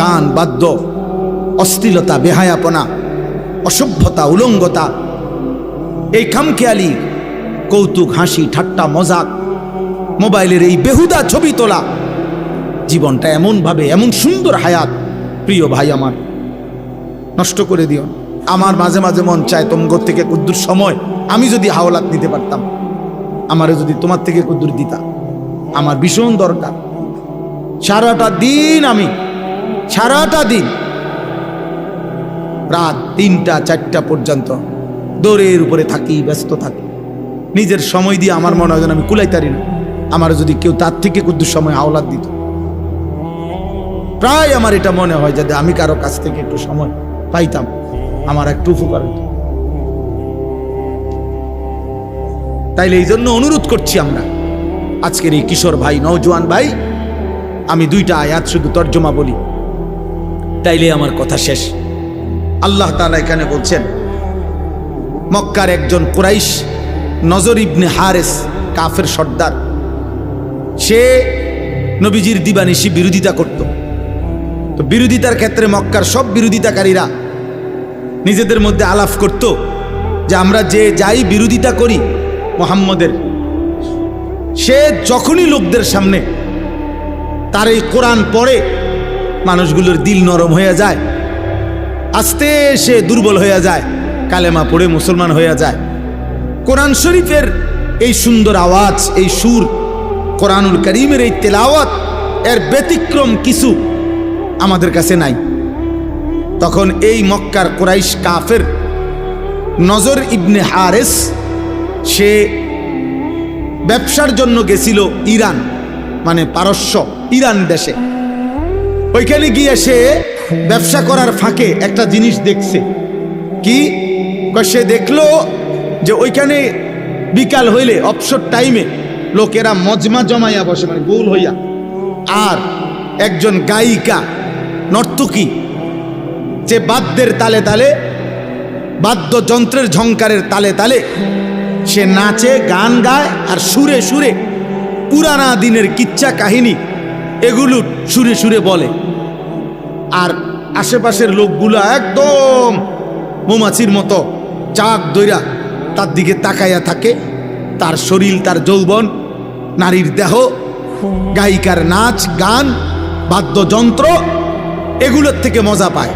গান বাদ্য, অশ্লীলতা, বেহায়াপনা, অসভ্যতা, উলঙ্গতা, এই খামখেয়ালি কৌতুক, হাসি, ঠাট্টা, মজাক, মোবাইলের এই বেহুদা ছবি তোলা, জীবনটা এমনভাবে, এমন সুন্দর হায়াত, প্রিয় ভাই আমার, নষ্ট করে দিও। আমার মাঝে মাঝে মন চায় তোমার থেকে কুদ্দুর সময় আমি যদি হাওলাত নিতে পারতাম, আমারে যদি তোমার থেকে কুদ্দুর দিতা, আমার ভীষণ দরকার। সারাটা দিন আমি, সারাটা দিন রাত 3টা 4টা পর্যন্ত দৌড়ের উপরে থাকি, ব্যস্ত থাকি, নিজের সময় দিয়ে আমার মনে হয় যেন আমি কুলাইতারি না। আমার যদি কেউ তার থেকে কুদ্দুর সময় হাওলাত দিত, প্রায় আমার এটা মনে হয় যদি আমি কারো কাছ থেকে একটু সময় পাইতাম, আমার একটু উপকার হতো। তাইলে এই জন্য অনুরোধ করছি আমরা, আজকের এই কিশোর ভাই, নওজোয়ান ভাই, আমি 2টা আয়াত শুধু তর্জমা বলি, তাইলে আমার কথা শেষ। আল্লাহ তাআলা এখানে বলছেন, মক্কার একজন কুরাইশ, নজর ইবনে হারেস, কাফের সর্দার, সে নবীজির দিবানিশি বিরোধিতা করত। তো বিরোধিতার ক্ষেত্রে মক্কার সব বিরোধিতাকারীরা নিজেদের মধ্যে আলাপ করত যে আমরা যে যাই বিরোধিতা করি মুহাম্মদের, সে যখনই লোকদের সামনে তার এই কোরআন পড়ে, মানুষগুলোর দিল নরম হয়ে যায়, আস্তে সে দুর্বল হয়ে যায়, কালেমা পড়ে মুসলমান হয়ে যায়। কোরআন শরীফের এই সুন্দর আওয়াজ, এই সুর, কোরআনুল কারীমের এই তেলাওয়াত, এর ব্যতিক্রম কিছু আমাদের কাছে নাই। তখন এই মক্কার কুরাইশ কাফের নজর ইবনে হারেস, সে ব্যবসার জন্য গেছিল ইরান, মানে পারস্য, ইরান দেশে। ওইখানে গিয়ে সে ব্যবসা করার ফাঁকে একটা জিনিস দেখছে। কি? সে দেখলো যে ওইখানে বিকাল হইলে, অবসর টাইমে লোকেরা মজমা জমাইয়া বসে, মানে গোল হইয়া, আর একজন গায়িকা, নর্তকী, যে বাদ্যের তালে তালে, বাদ্যযন্ত্রের ঝংকারের তালে তালে সে নাচে, গান গায়, আর সুরে সুরে পুরানা দিনের কিচ্ছা কাহিনী এগুলো সুরে সুরে বলে। আর আশেপাশের লোকগুলো একদম মৌমাছির মতো চাক দইরা তার দিকে তাকাইয়া থাকে। তার শরীর, তার যৌবন, নারীর দেহ, গায়িকার নাচ, গান, বাদ্যযন্ত্র, এগুলোর থেকে মজা পায়।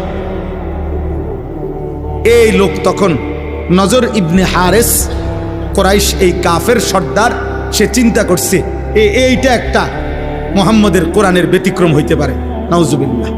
এই লোক তখন নজর ইবনে হারেস, কুরাইশ এই কাফের সর্দার, সে চিন্তা করছে এইটা একটা মুহাম্মদের কোরআনের ব্যতিক্রম হইতে পারে। নাউজুবিল্লাহ।